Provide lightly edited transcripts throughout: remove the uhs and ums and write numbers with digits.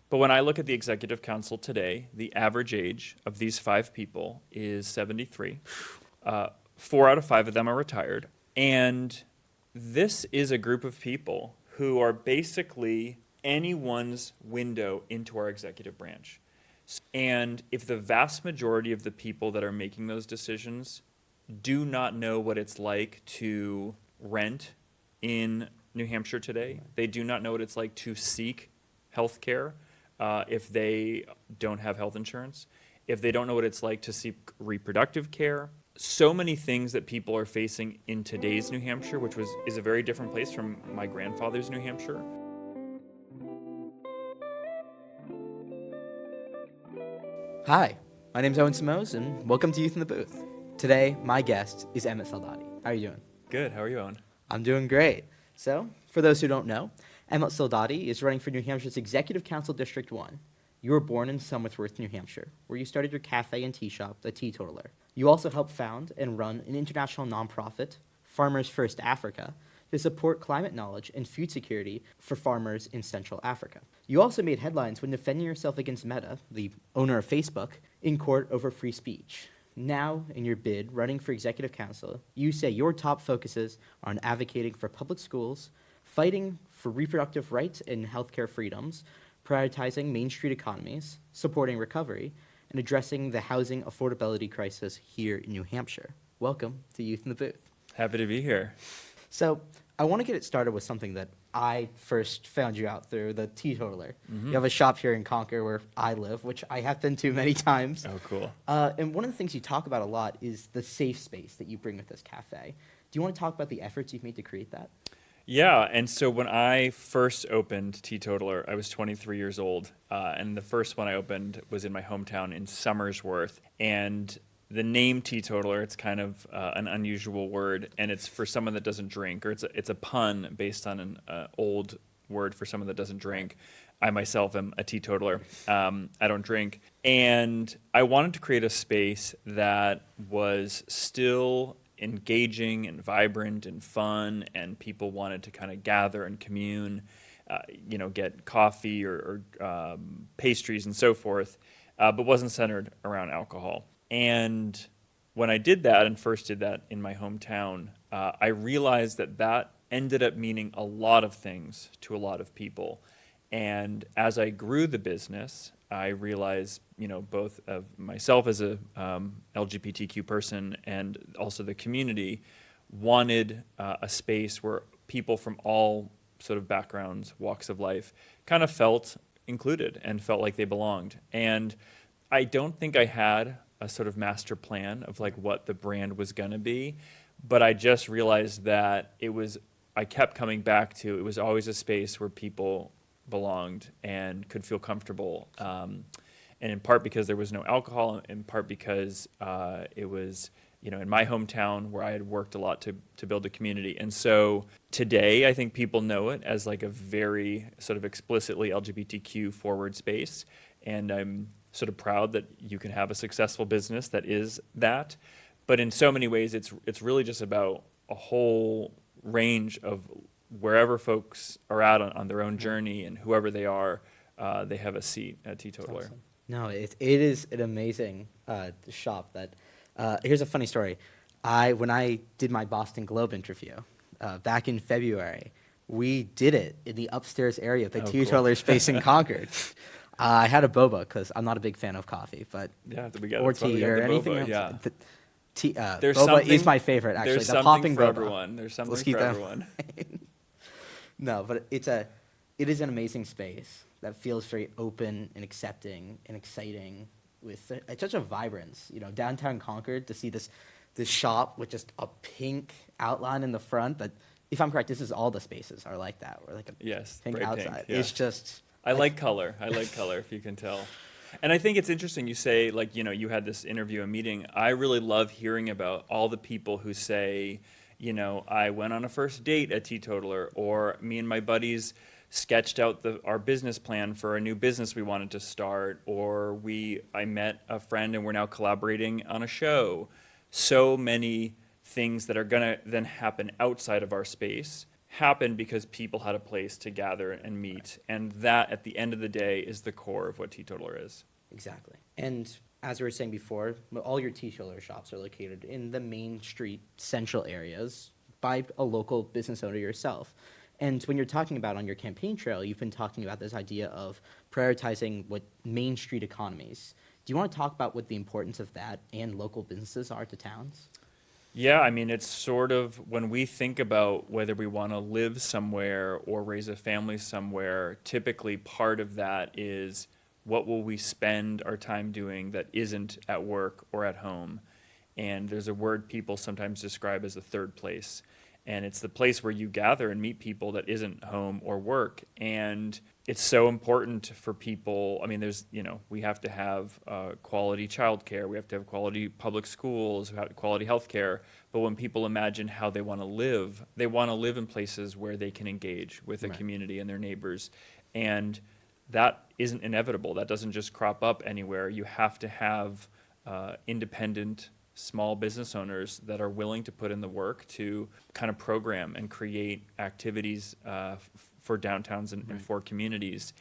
But when I look at the executive council today, the average age of these 5 people is 73. 4 out of 5 of them are retired. And this is a group of people who are basically anyone's window into our executive branch. And if the vast majority of the people that are making those decisions do not know what it's like to rent in New Hampshire today, they do not know what it's like to seek health care if they don't have health insurance, if they don't know what it's like to seek reproductive care. So many things that people are facing in today's New Hampshire, which is a very different place from my grandfather's New Hampshire. Hi, my name's Owen Simoes, and welcome to Youth in the Booth. Today, my guest is Emmett Soldati. How are you doing? Good. How are you, Owen? I'm doing great. So, for those who don't know, Emmett Soldati is running for New Hampshire's Executive Council District 1. You were born in Somerworth, New Hampshire, where you started your cafe and tea shop, The Teetotaler. You also helped found and run an international nonprofit, Farmers First Africa, to support climate knowledge and food security for farmers in Central Africa. You also made headlines when defending yourself against Meta, the owner of Facebook, in court over free speech. Now, in your bid running for executive council, you say your top focuses are on advocating for public schools, fighting for reproductive rights and healthcare freedoms, prioritizing Main Street economies, supporting recovery, and addressing the housing affordability crisis here in New Hampshire. Welcome to Youth in the Booth. Happy to be here. So, I want to get it started with something that I first found you out through, the Teetotaler. You have a shop here in Concord where I live, which I have been to many times. Oh, cool. And one of the things you talk about a lot is the safe space that you bring with this cafe. Do you want to talk about the efforts you've made to create that? Yeah, and so when I first opened Teetotaler, I was 23 years old, and the first one I opened was in my hometown in Somersworth, and the name teetotaler, it's kind of an unusual word, and it's for someone that doesn't drink, or it's a pun based on an old word for someone that doesn't drink. I myself am a teetotaler. I don't drink. And I wanted to create a space that was still engaging and vibrant and fun, and people wanted to kind of gather and commune, get coffee or pastries and so forth, but wasn't centered around alcohol. And when I did that and first did that in my hometown, I realized that ended up meaning a lot of things to a lot of people. And as I grew the business, I realized, both of myself as a LGBTQ person and also the community wanted a space where people from all sort of backgrounds, walks of life, kind of felt included and felt like they belonged. And I don't think I had a sort of master plan of like what the brand was going to be, but I just realized that I kept coming back to, it was always a space where people belonged and could feel comfortable. And in part because there was no alcohol, in part because it was, in my hometown where I had worked a lot to build a community. And so today, I think people know it as like a very sort of explicitly LGBTQ forward space. And I'm sort of proud that you can have a successful business that is that. But in so many ways, it's really just about a whole range of wherever folks are at on their own journey, and whoever they are, they have a seat at Teetotaler. Awesome. No, it is an amazing shop. Here's a funny story. When I did my Boston Globe interview back in February, we did it in the upstairs area of the Teetotaler space in Concord. I had a boba because I'm not a big fan of coffee, but or tea or anything else. Yeah. Boba is my favorite, actually. There's the something popping for boba. everyone. There's something Let's for keep that everyone. No, but it is an amazing space that feels very open and accepting and exciting with such a vibrance. Downtown Concord, to see this shop with just a pink outline in the front. That, if I'm correct, this is all the spaces are like that. Or like a pink outside. Pink, yeah. It's just. I like color, if you can tell. And I think it's interesting you say, you had this interview, a meeting. I really love hearing about all the people who say, I went on a first date at Teetotaler, or me and my buddies sketched out our business plan for a new business we wanted to start, or I met a friend and we're now collaborating on a show. So many things that are going to then happen outside of our space happened because people had a place to gather and meet. And that, at the end of the day, is the core of what Teetotaler is. Exactly. And as we were saying before, all your teetotaler shops are located in the main street central areas by a local business owner yourself. And when you're talking about on your campaign trail, you've been talking about this idea of prioritizing what main street economies. Do you want to talk about what the importance of that and local businesses are to towns? Yeah, I mean, it's sort of when we think about whether we want to live somewhere or raise a family somewhere, typically part of that is what will we spend our time doing that isn't at work or at home. And there's a word people sometimes describe as a third place. And it's the place where you gather and meet people that isn't home or work. And it's so important for people. I mean, we have to have quality childcare. We have to have quality public schools, quality healthcare. But when people imagine how they want to live, they want to live in places where they can engage with the Right. community and their neighbors. And that isn't inevitable. That doesn't just crop up anywhere. You have to have independent small business owners that are willing to put in the work to kind of program and create activities for downtowns and for communities.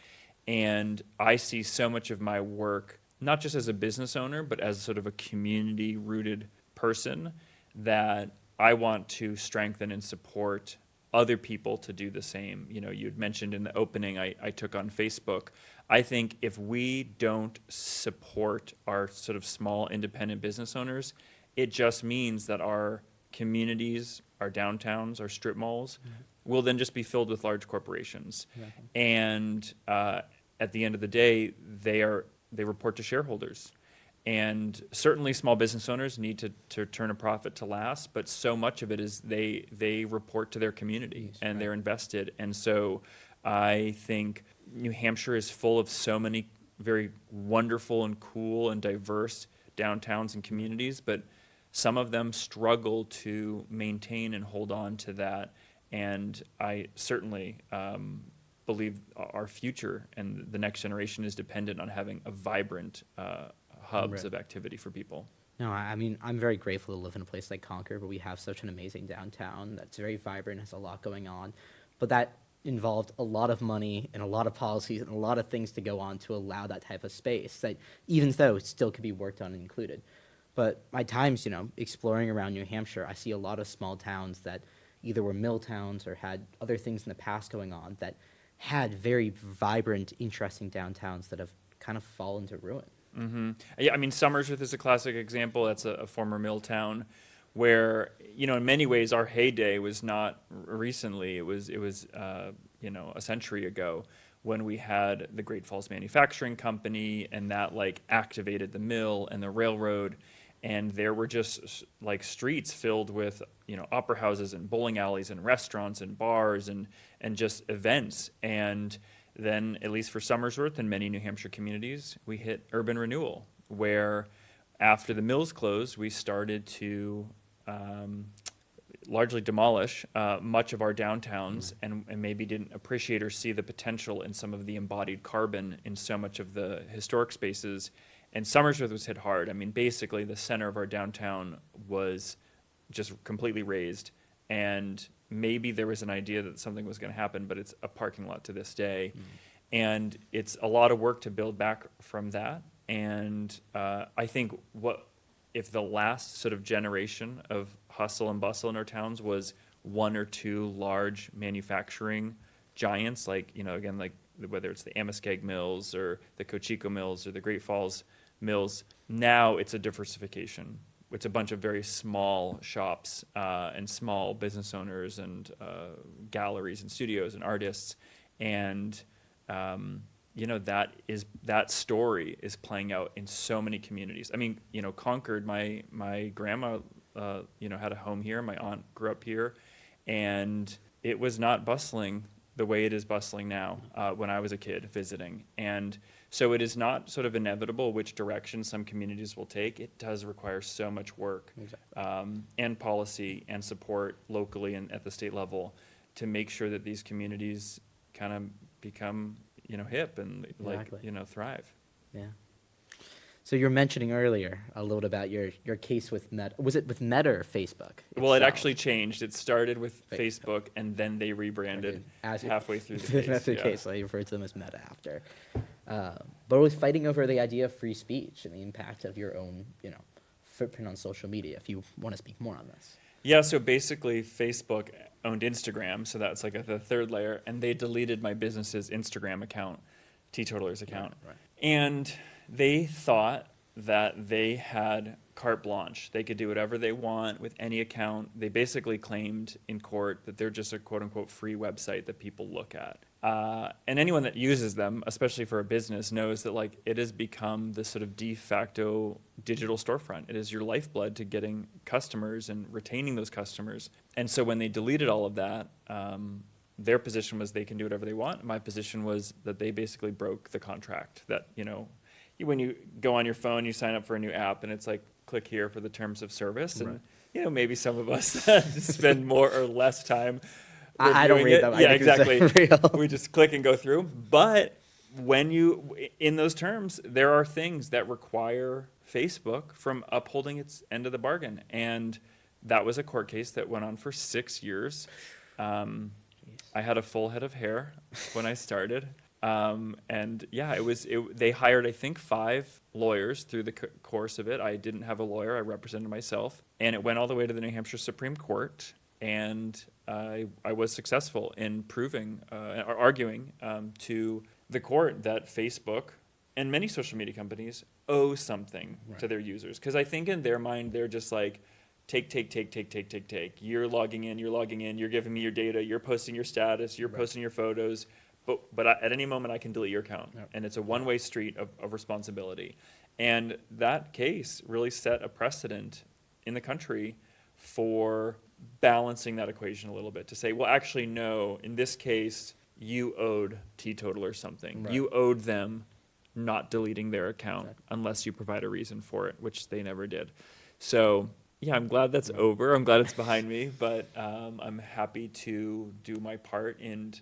And I see so much of my work, not just as a business owner, but as sort of a community-rooted person, that I want to strengthen and support other people to do the same. You know, you'd mentioned in the opening I took on Facebook. I think if we don't support our sort of small independent business owners, it just means that our communities, our downtowns, our strip malls will then just be filled with large corporations. Exactly. And at the end of the day, they report to shareholders. And certainly small business owners need to turn a profit to last, but so much of it is they report to their community Yes, and right. they're invested. And so I think New Hampshire is full of so many very wonderful and cool and diverse downtowns and communities, but some of them struggle to maintain and hold on to that. And I certainly believe our future and the next generation is dependent on having a vibrant hubs Right. of activity for people. No, I mean, I'm very grateful to live in a place like Concord, where we have such an amazing downtown that's very vibrant, has a lot going on. But that involved a lot of money and a lot of policies and a lot of things to go on to allow that type of space that even though it still could be worked on and included. But my times, exploring around New Hampshire, I see a lot of small towns that either were mill towns or had other things in the past going on that had very vibrant, interesting downtowns that have kind of fallen to ruin. Mm-hmm. Yeah, I mean, Somersworth is a classic example. That's a former mill town where, in many ways our heyday was not recently. It was a century ago when we had the Great Falls Manufacturing Company, and that like activated the mill and the railroad. And there were just like streets filled with, opera houses and bowling alleys and restaurants and bars and just events. And then, at least for Somersworth and many New Hampshire communities, we hit urban renewal, where after the mills closed, we started to largely demolish much of our downtowns and maybe didn't appreciate or see the potential in some of the embodied carbon in so much of the historic spaces. And Somersworth was hit hard. I mean, basically, the center of our downtown was just completely razed. And maybe there was an idea that something was going to happen, but it's a parking lot to this day. And it's a lot of work to build back from that. And I think if the last sort of generation of hustle and bustle in our towns was one or two large manufacturing giants, like, again, like whether it's the Amoskeag Mills or the Cochico Mills or the Great Falls Mills, now it's a diversification. It's a bunch of very small shops and small business owners and galleries and studios and artists. And, that story is playing out in so many communities. I mean, Concord, my grandma, had a home here. My aunt grew up here. And it was not bustling the way it is bustling now when I was a kid visiting. And so it is not sort of inevitable which direction some communities will take. It does require so much work and policy and support locally and at the state level to make sure that these communities kind of become, hip and Exactly. thrive. Yeah. So you were mentioning earlier a little bit about your case with Meta. Was it with Meta or Facebook? Well, it itself? actually changed. It started with Facebook. Facebook, and then they rebranded As it- halfway through the case. That's the yeah. case. So I refer to them as Meta after. But it was fighting over the idea of free speech and the impact of your own, footprint on social media. If you want to speak more on this. Yeah, so basically Facebook owned Instagram, so that's like the third layer, and they deleted my business's Instagram account, Teetotaler's account. Right. And they thought that they had carte blanche. They could do whatever they want with any account. They basically claimed in court that they're just a quote-unquote free website that people look at. And anyone that uses them, especially for a business, knows that like it has become this sort of de facto digital storefront. It is your lifeblood to getting customers and retaining those customers. And so when they deleted all of that, their position was they can do whatever they want. My position was that they basically broke the contract. That, when you go on your phone, you sign up for a new app, and it's like, click here for the terms of service. And, Right. Maybe some of us spend more or less time I don't reviewing read it. them. I Yeah, think it's exactly. real. We just click and go through. But when in those terms, there are things that require Facebook from upholding its end of the bargain. And that was a court case that went on for 6 years. I had a full head of hair when I started. And yeah, they hired, I think, 5 lawyers through the course of it. I didn't have a lawyer. I represented myself. And it went all the way to the New Hampshire Supreme Court. And I was successful in proving, or arguing to the court that Facebook and many social media companies owe something to their users. Because I think in their mind, they're just like, take. You're logging in, you're giving me your data, you're posting your status, you're posting your photos. But at any moment, I can delete your account. Yep. And it's a one-way street of responsibility. And that case really set a precedent in the country for balancing that equation a little bit, to say, well, actually, no, in this case, you owed Teetotaler something. Right. You owed them not deleting their account unless you provide a reason for it, which they never did. So, yeah, I'm glad that's over. I'm glad it's behind me, but I'm happy to do my part in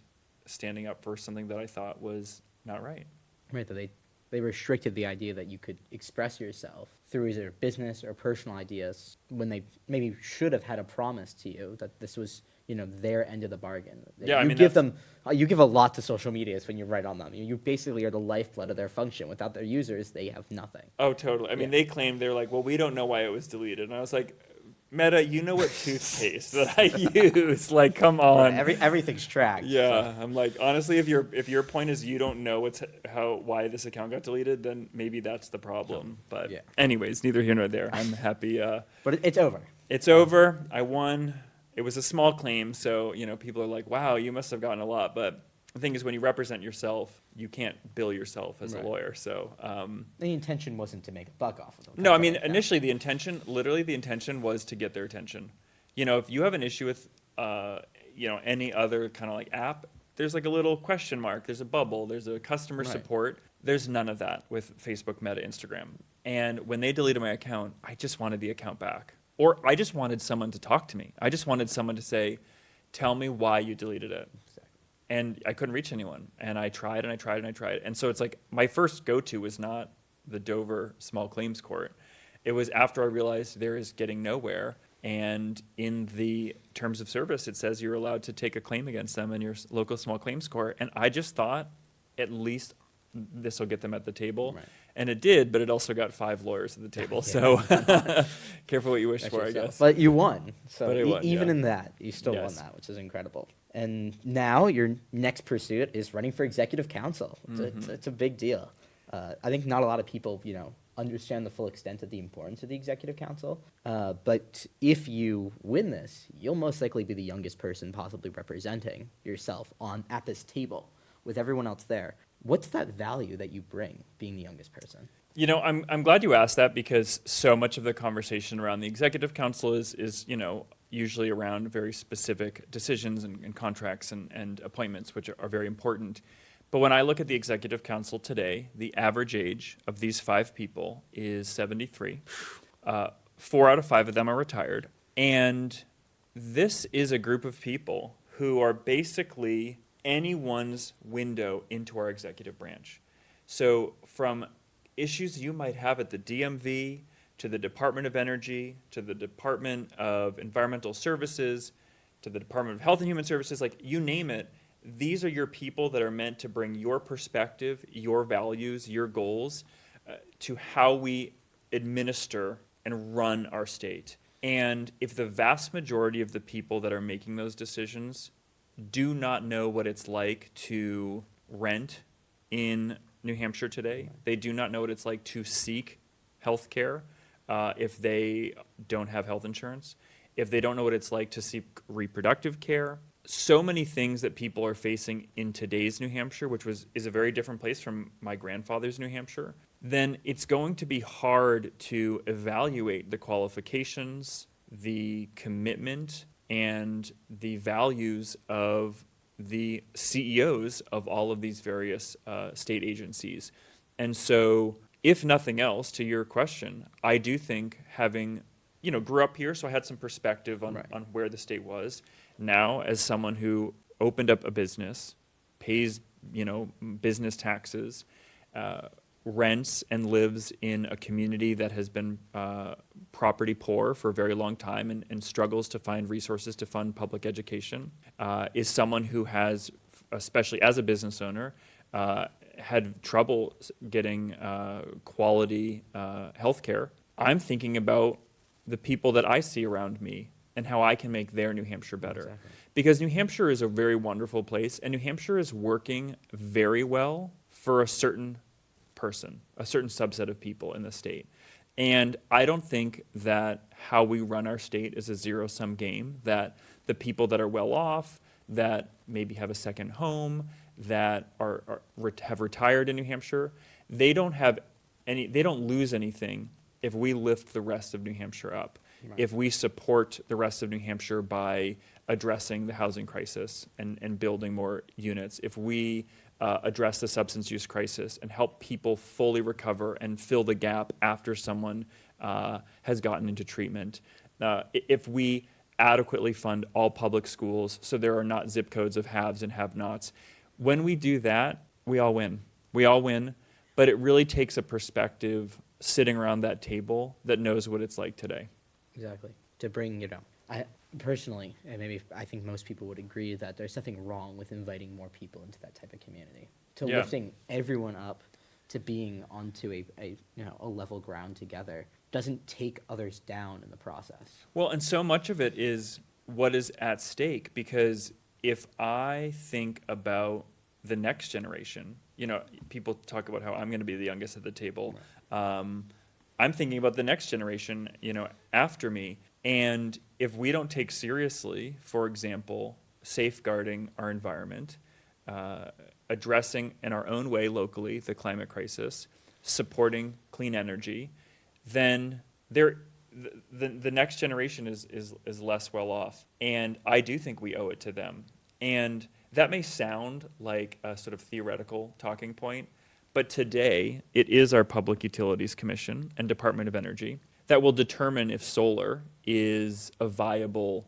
standing up for something that I thought was not right. Right, that they restricted the idea that you could express yourself through either business or personal ideas when they maybe should have had a promise to you that this was, their end of the bargain. Yeah, you give them, you give a lot to social medias when you write on them. You basically are the lifeblood of their function. Without their users, they have nothing. Oh, totally. I mean, they claimed, they're like, well, we don't know why it was deleted. And I was like, Meta, you know what toothpaste that I use? Like, come on. Everything's tracked. Yeah, I'm like, honestly, if your point is you don't know why this account got deleted, then maybe that's the problem. But Yeah. anyways, neither here nor there. I'm happy. But it's over. It's over. I won. It was a small claim, so people are like, wow, you must have gotten a lot. But the thing is, when you represent yourself, you can't bill yourself as a lawyer. So The intention wasn't to make a buck off of them. no, I mean, initially the intention was to get their attention. If you have an issue with, any other kind of like app, there's like a little question mark, there's a bubble, there's a customer support. There's none of that with Facebook, Meta, Instagram. And when they deleted my account, I just wanted the account back. Or I just wanted someone to talk to me. I just wanted someone to say, tell me why you deleted it. And I couldn't reach anyone. And I tried and I tried and I tried. And so it's like my first go-to was not the Dover Small Claims Court. It was after I realized there is getting nowhere. And in the terms of service, it says you're allowed to take a claim against them in your local small claims court. And I just thought at least this will get them at the table. Right. And it did, but it also got 5 lawyers at the table. So careful what you wish for, I guess. But you won. So But I won, even yeah. in that, you still won Yes. that, which is incredible. And now your next pursuit is running for executive council. It's a big deal. I think not a lot of people, understand the full extent of the importance of the executive council. But if you win this, you'll most likely be the youngest person possibly representing yourself at this table with everyone else there. What's that value that you bring being the youngest person? I'm glad you asked that, because so much of the conversation around the executive council is usually around very specific decisions and contracts and appointments, which are very important. But when I look at the executive council today, the average age of these 5 people is 73. 4 out of 5 of them are retired. And this is a group of people who are basically anyone's window into our executive branch. So from issues you might have at the DMV, to the Department of Energy, to the Department of Environmental Services, to the Department of Health and Human Services, like you name it, these are your people that are meant to bring your perspective, your values, your goals to how we administer and run our state. And if the vast majority of the people that are making those decisions do not know what it's like to rent in New Hampshire today, they do not know what it's like to seek health care if they don't have health insurance, if they don't know what it's like to seek reproductive care, so many things that people are facing in today's New Hampshire, which is a very different place from my grandfather's New Hampshire, then it's going to be hard to evaluate the qualifications, the commitment, and the values of the CEOs of all of these various state agencies. And so, if nothing else, to your question, I do think having, grew up here, so I had some perspective on, Right. on where the state was. Now, as someone who opened up a business, pays, business taxes, rents and lives in a community that has been property poor for a very long time and struggles to find resources to fund public education, is someone who has, especially as a business owner, had trouble getting quality health care. I'm thinking about the people that I see around me and how I can make their New Hampshire better. Exactly. Because New Hampshire is a very wonderful place, and New Hampshire is working very well for a certain person, a certain subset of people in the state. And I don't think that how we run our state is a zero-sum game, that the people that are well off, that maybe have a second home, that have retired in New Hampshire, they don't lose anything if we lift the rest of New Hampshire up. Right. If we support the rest of New Hampshire by addressing the housing crisis and building more units, if we address the substance use crisis and help people fully recover and fill the gap after someone has gotten into treatment, if we adequately fund all public schools so there are not zip codes of haves and have-nots, when we do that, we all win. We all win, but it really takes a perspective sitting around that table that knows what it's like today. Exactly. To bring, I personally, and maybe I think most people would agree that there's nothing wrong with inviting more people into that type of community. To Yeah. lifting everyone up to being onto a level ground together doesn't take others down in the process. Well, and so much of it is what is at stake, because if I think about the next generation, people talk about how I'm going to be the youngest at the table. I'm thinking about the next generation, after me. And if we don't take seriously, for example, safeguarding our environment, addressing in our own way locally the climate crisis, supporting clean energy, then the next generation is less well off. And I do think we owe it to them. And that may sound like a sort of theoretical talking point, but today it is our Public Utilities Commission and Department of Energy that will determine if solar is a viable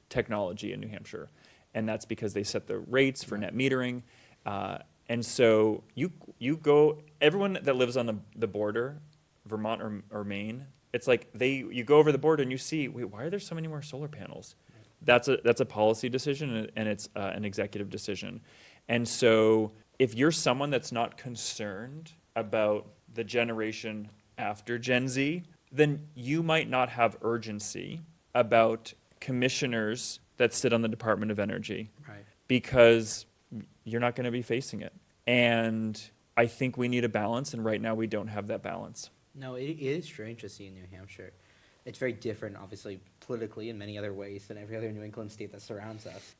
technology in New Hampshire. And that's because they set the rates for net metering. And so you go, everyone that lives on the border, Vermont or Maine, it's like you go over the border and you see, wait, why are there so many more solar panels? That's a policy decision, and it's an executive decision. And so if you're someone that's not concerned about the generation after Gen Z, then you might not have urgency about commissioners that sit on the Department of Energy. Right. Because you're not going to be facing it. And I think we need a balance, and right now we don't have that balance. No, it is strange to see in New Hampshire. It's very different, obviously, politically in many other ways than every other New England state that surrounds us.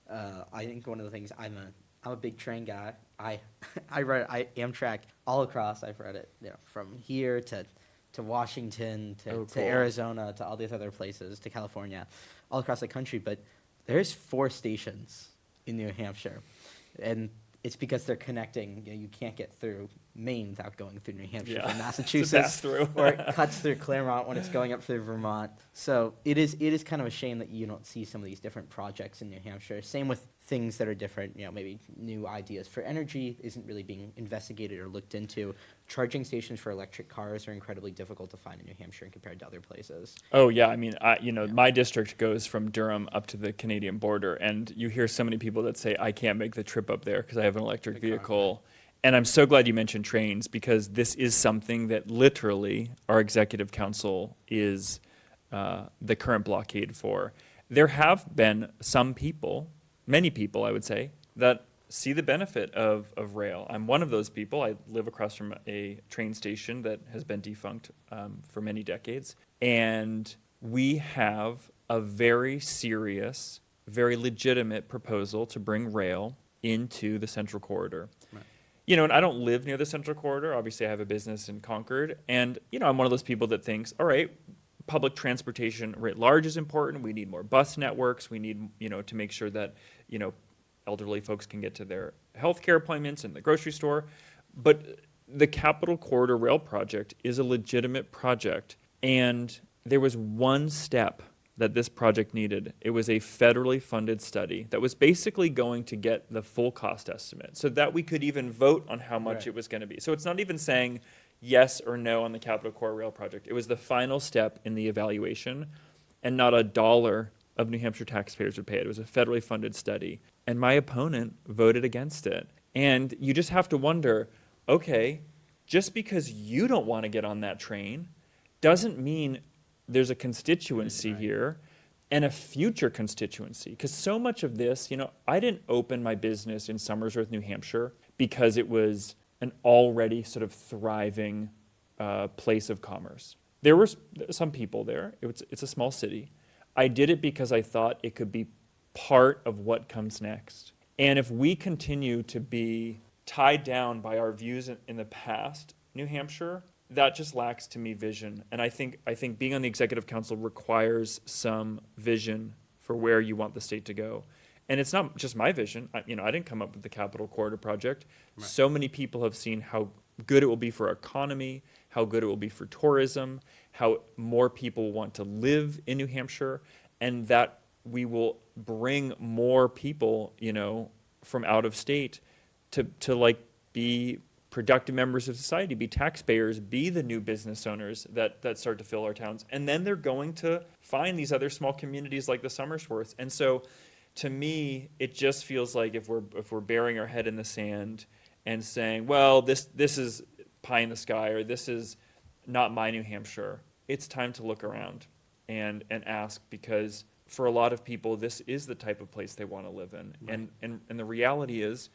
I think one of the things, I'm a big train guy. I read Amtrak all across. I've read it, from here to Washington to Cool. Arizona to all these other places to California, all across the country. But there's 4 stations in New Hampshire, and it's because they're connecting. You can't get through Maine without going through New Hampshire Yeah. from It's a Massachusetts, pass-through. or it cuts through Claremont when it's going up through Vermont. So it is kind of a shame that you don't see some of these different projects in New Hampshire. Same with things that are different, maybe new ideas for energy isn't really being investigated or looked into. Charging stations for electric cars are incredibly difficult to find in New Hampshire compared to other places. Oh yeah, I mean, my district goes from Durham up to the Canadian border, and you hear so many people that say, I can't make the trip up there because I have an electric The car, vehicle. And I'm so glad you mentioned trains, because this is something that literally our executive council is the current blockade for. There have been some people, many people I would say, that see the benefit of rail. I'm one of those people. I live across from a train station that has been defunct for many decades. And we have a very serious, very legitimate proposal to bring rail into the Central Corridor. Right. And I don't live near the Central Corridor. Obviously, I have a business in Concord. And, I'm one of those people that thinks, all right, public transportation writ large is important. We need more bus networks. We need, to make sure that, elderly folks can get to their healthcare appointments and the grocery store. But the Capital Corridor Rail Project is a legitimate project. And there was one step that this project needed. It was a federally funded study that was basically going to get the full cost estimate so that we could even vote on how much Right. it was going to be. So it's not even saying yes or no on the Capital Core Rail Project. It was the final step in the evaluation, and not a dollar of New Hampshire taxpayers would pay it. It was a federally funded study. And my opponent voted against it. And you just have to wonder, okay, just because you don't want to get on that train doesn't mean there's a constituency Right. here and a future constituency. Because so much of this, I didn't open my business in Somersworth, New Hampshire, because it was an already sort of thriving place of commerce. There were some people there. It's a small city. I did it because I thought it could be part of what comes next. And if we continue to be tied down by our views in the past, New Hampshire, that just lacks to me vision. And I think being on the executive council requires some vision for where you want the state to go. And it's not just my vision. I didn't come up with the Capital Corridor Project. Right. So many people have seen how good it will be for our economy, how good it will be for tourism, how more people want to live in New Hampshire, and that we will bring more people, from out of state to like be productive members of society, be taxpayers, be the new business owners that start to fill our towns. And then they're going to find these other small communities like the Somersworths. And so to me, it just feels like if we're burying our head in the sand and saying, well, this is pie in the sky, or this is not my New Hampshire, it's time to look around and ask, because for a lot of people, this is the type of place they want to live in. Right. And the reality is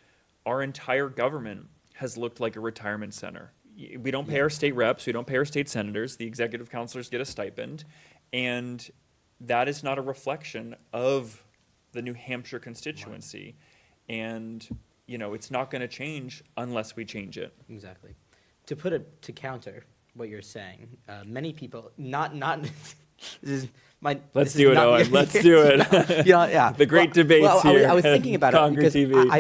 our entire government has looked like a retirement center. We don't pay our state reps, we don't pay our state senators, the executive councilors get a stipend, and that is not a reflection of the New Hampshire constituency. Right. And, it's not going to change unless we change it. Exactly. To counter what you're saying, many people, not this is my. Let's this do is it, not- Owen. Let's do it. Yeah. The great debates here I was at thinking about it Concord because TV.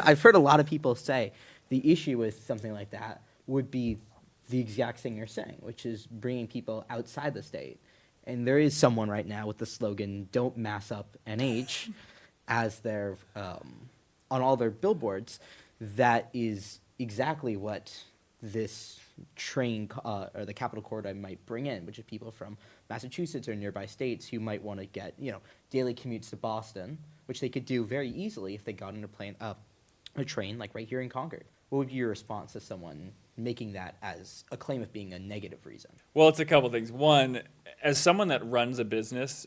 I've heard a lot of people say the issue with something like that would be the exact thing you're saying, which is bringing people outside the state. And there is someone right now with the slogan "Don't mass up NH" as their on all their billboards. That is exactly what this train or the Capital Corridor might bring in, which is people from Massachusetts or nearby states who might want to get daily commutes to Boston, which they could do very easily if they got on a train like right here in Concord. What would be your response to someone making that as a claim of being a negative reason? Well, it's a couple things. One, as someone that runs a business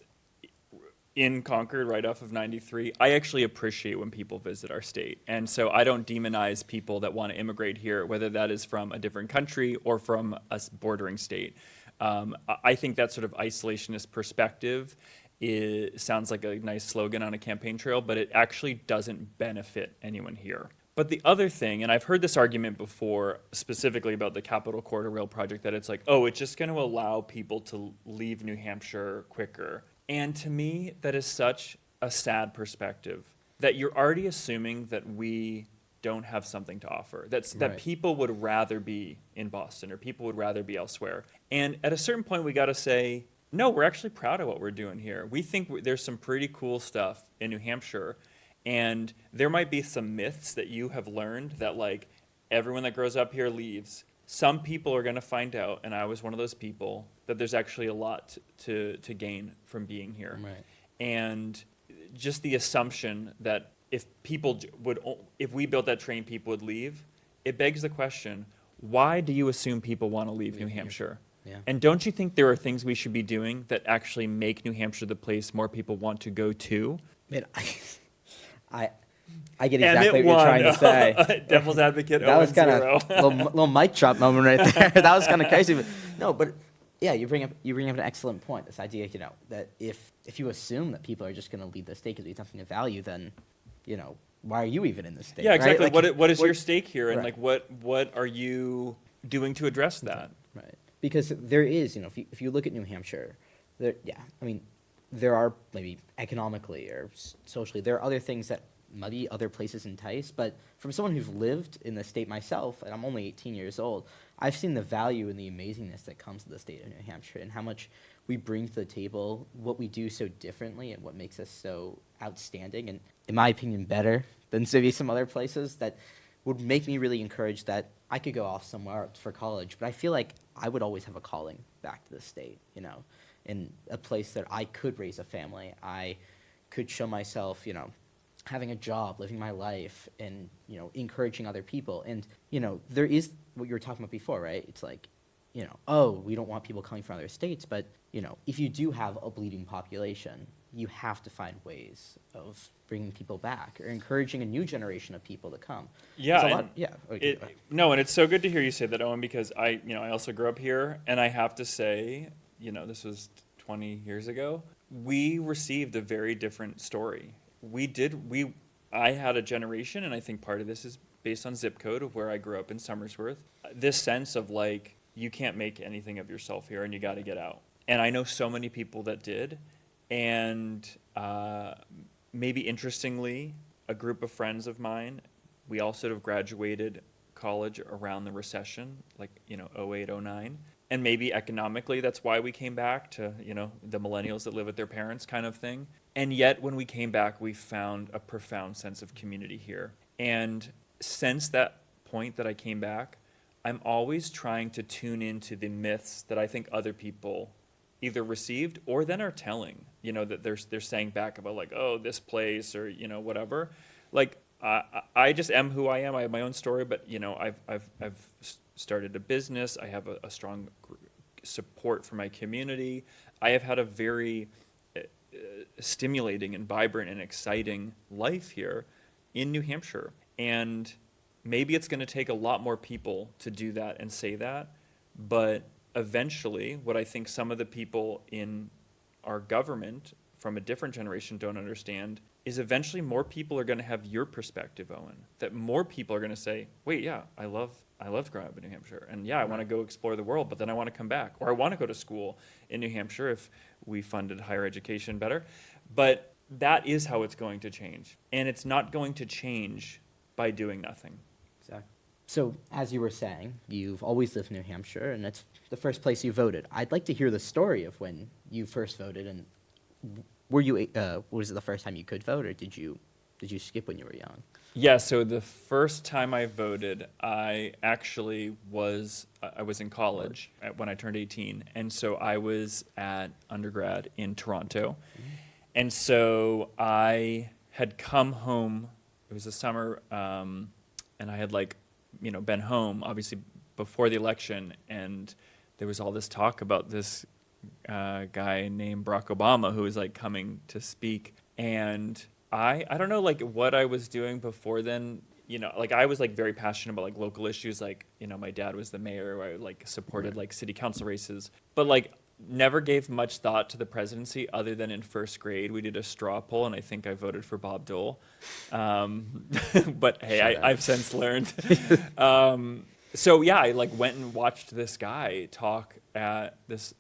in Concord right off of 93, I actually appreciate when people visit our state. And so I don't demonize people that want to immigrate here, whether that is from a different country or from a bordering state. I think that sort of isolationist perspective sounds like a nice slogan on a campaign trail, but it actually doesn't benefit anyone here. But the other thing, and I've heard this argument before, specifically about the Capital Corridor Rail Project, that it's like, oh, it's just going to allow people to leave New Hampshire quicker. And to me, that is such a sad perspective, that you're already assuming that we don't have something to offer. That Right. people would rather be in Boston or people would rather be elsewhere. And at a certain point, we got to say, no, we're actually proud of what we're doing here. We think there's some pretty cool stuff in New Hampshire, and there might be some myths that you have learned that like everyone that grows up here leaves. Some people are going to find out, and I was one of those people, that there's actually a lot to gain from being here. Right. And just the assumption that if if we built that train, people would leave, it begs the question, why do you assume people want to leave New Hampshire? Yeah. And don't you think there are things we should be doing that actually make New Hampshire the place more people want to go to? Man, I get exactly Emmett what you're won. trying to say. Devil's advocate. That was kind 0-0. of little mic drop moment right there. That was kind of crazy. But no, but yeah, you bring up an excellent point. This idea, that if you assume that people are just going to leave the state because there's nothing to value, then, why are you even in the state? Yeah, exactly. Right? Like, What is your stake here, and right. like what are you doing to address that? Right. Because there is, if you look at New Hampshire, there are maybe economically or socially, there are other things that maybe other places entice, but from someone who's lived in the state myself, and I'm only 18 years old, I've seen the value and the amazingness that comes to the state of New Hampshire and how much we bring to the table, what we do so differently, and what makes us so outstanding, and in my opinion, better than maybe some other places that would make me really encouraged that I could go off somewhere for college, but I feel like I would always have a calling back to the state, in a place that I could raise a family. I could show myself, having a job, living my life, and, encouraging other people. And, there is what you were talking about before, right? It's like, oh, we don't want people coming from other states, but, if you do have a bleeding population, you have to find ways of bringing people back or encouraging a new generation of people to come. Yeah, There's a and lot- yeah. Okay, no, and it's so good to hear you say that, Owen, because I also grew up here, and I have to say, this was 20 years ago. We received a very different story. I had a generation, and I think part of this is based on zip code of where I grew up in Somersworth. This sense of like, you can't make anything of yourself here, and you got to get out. And I know so many people that did, and maybe interestingly, a group of friends of mine, we all sort of graduated college around the recession, like, 08, 09. And maybe economically, that's why we came back to, the millennials that live with their parents kind of thing. And yet, when we came back, we found a profound sense of community here. And since that point that I came back, I'm always trying to tune into the myths that I think other people either received or then are telling, that they're saying back about like, oh, this place or, whatever. Like, I just am who I am. I have my own story, but, I've started a business. I have a strong support for my community. I have had a very stimulating and vibrant and exciting life here in New Hampshire. And maybe it's going to take a lot more people to do that and say that. But eventually, what I think some of the people in our government from a different generation don't understand is eventually more people are going to have your perspective, Owen. That more people are going to say, wait, yeah, I loved growing up in New Hampshire. And yeah, I want to go explore the world, but then I want to come back. Or I want to go to school in New Hampshire if we funded higher education better. But that is how it's going to change. And it's not going to change by doing nothing. Exactly. So, as you were saying, you've always lived in New Hampshire, and it's the first place you voted. I'd like to hear the story of when you first voted, and was it the first time you could vote, or did you skip when you were young? Yeah, so the first time I voted, I actually was in college when I turned 18, and so I was at undergrad in Toronto. Mm-hmm. And so I had come home, it was the summer, and I had been home, obviously, before the election, and there was all this talk about this guy named Barack Obama who was coming to speak. And I don't know what I was doing before then. I was very passionate about local issues. My dad was the mayor. I supported city council races, but never gave much thought to the presidency other than in first grade. We did a straw poll, and I think I voted for Bob Dole. But hey, I've since learned. So yeah, I went and watched this guy talk at this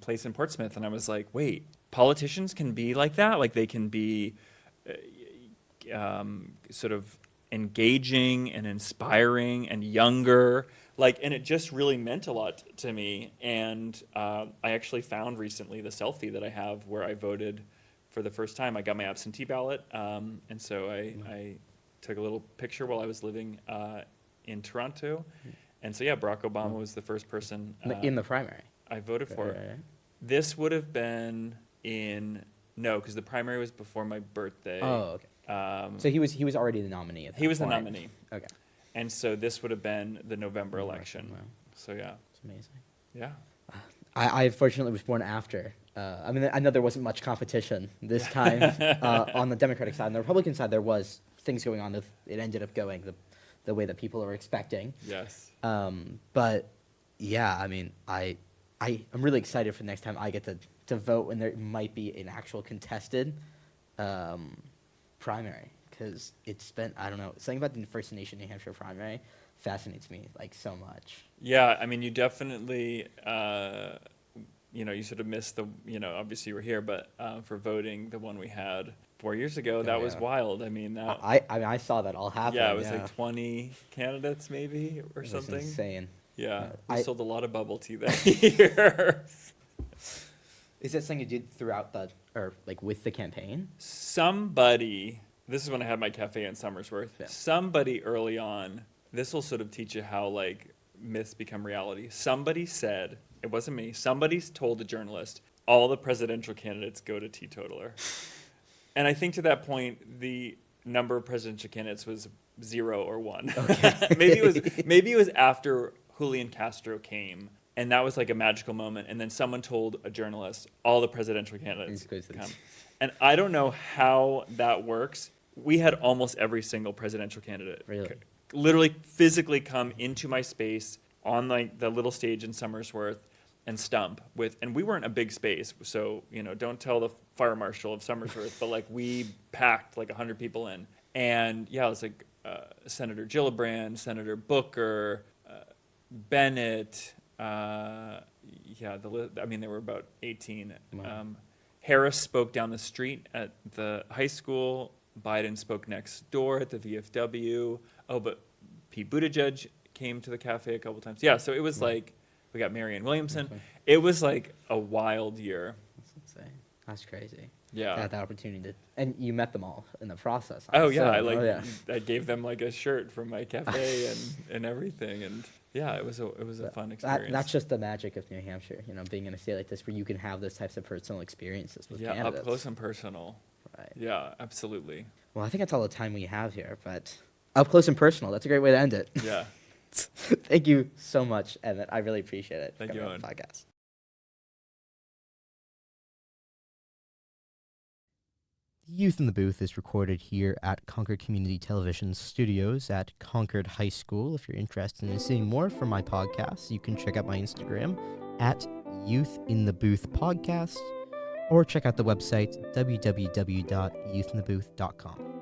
place in Portsmouth, and I was like, wait, politicians can be like that? They can be sort of engaging and inspiring and younger. And it just really meant a lot to me. And I actually found recently the selfie that I have where I voted for the first time. I got my absentee ballot. And so I took a little picture while I was living in Toronto. And so, yeah, Barack Obama was the first person. In the primary. I voted for. Right. This would have been no, because the primary was before my birthday. Oh, okay. So he was already the nominee at that He was point. the nominee. Okay. And so this would have been the November election. Wow. So, yeah. It's amazing. Yeah. I fortunately was born after. I mean, I know there wasn't much competition this time on the Democratic side. On the Republican side, there was things going on. It ended up going the way that people were expecting. Yes. But, yeah, I mean, I'm really excited for the next time I get to vote when there might be an actual contested primary. Because it's been, I don't know, something about the First Nation New Hampshire primary fascinates me, so much. Yeah, I mean, you definitely, you sort of missed obviously you were here, but for voting, the one we had 4 years ago, that was wild. I mean, I saw that all happen. Yeah, it was like 20 candidates maybe or something. It was insane. Yeah, we sold a lot of bubble tea that year. Is that something you did throughout with the campaign? This is when I had my cafe in Somersworth. Yeah. Somebody early on, this will sort of teach you how myths become reality. Somebody said, it wasn't me, somebody told a journalist, all the presidential candidates go to teetotaler. And I think to that point, the number of presidential candidates was 0 or 1. Okay. maybe it was after Julian Castro came, and that was like a magical moment. And then someone told a journalist, all the presidential candidates come. And I don't know how that works. We had almost every single presidential candidate literally physically come into my space on the little stage in Somersworth and stump and we weren't a big space, so don't tell the fire marshal of Somersworth, but we packed 100 people in, and yeah, it was Senator Gillibrand, Senator Booker, Bennett, there were about 18. Wow. Harris spoke down the street at the high school. Biden spoke next door at the VFW. Oh, but Pete Buttigieg came to the cafe a couple times. Yeah, so it was we got Marianne Williamson. Okay. It was a wild year. That's insane. That's crazy. Yeah. To have that opportunity and you met them all in the process. Oh yeah, I gave them a shirt from my cafe and everything, and yeah, it was a fun experience. That's just the magic of New Hampshire, being in a state like this where you can have those types of personal experiences with candidates. Up close and personal. Right. Yeah, absolutely. Well, I think that's all the time we have here, but up close and personal, that's a great way to end it. Yeah. Thank you so much, Emmett. I really appreciate it. Thank you, Owen. Podcast. Youth in the Booth is recorded here at Concord Community Television Studios at Concord High School. If you're interested in seeing more from my podcast, you can check out my Instagram at Youth in the Booth Podcast, or check out the website www.youthinthebooth.com.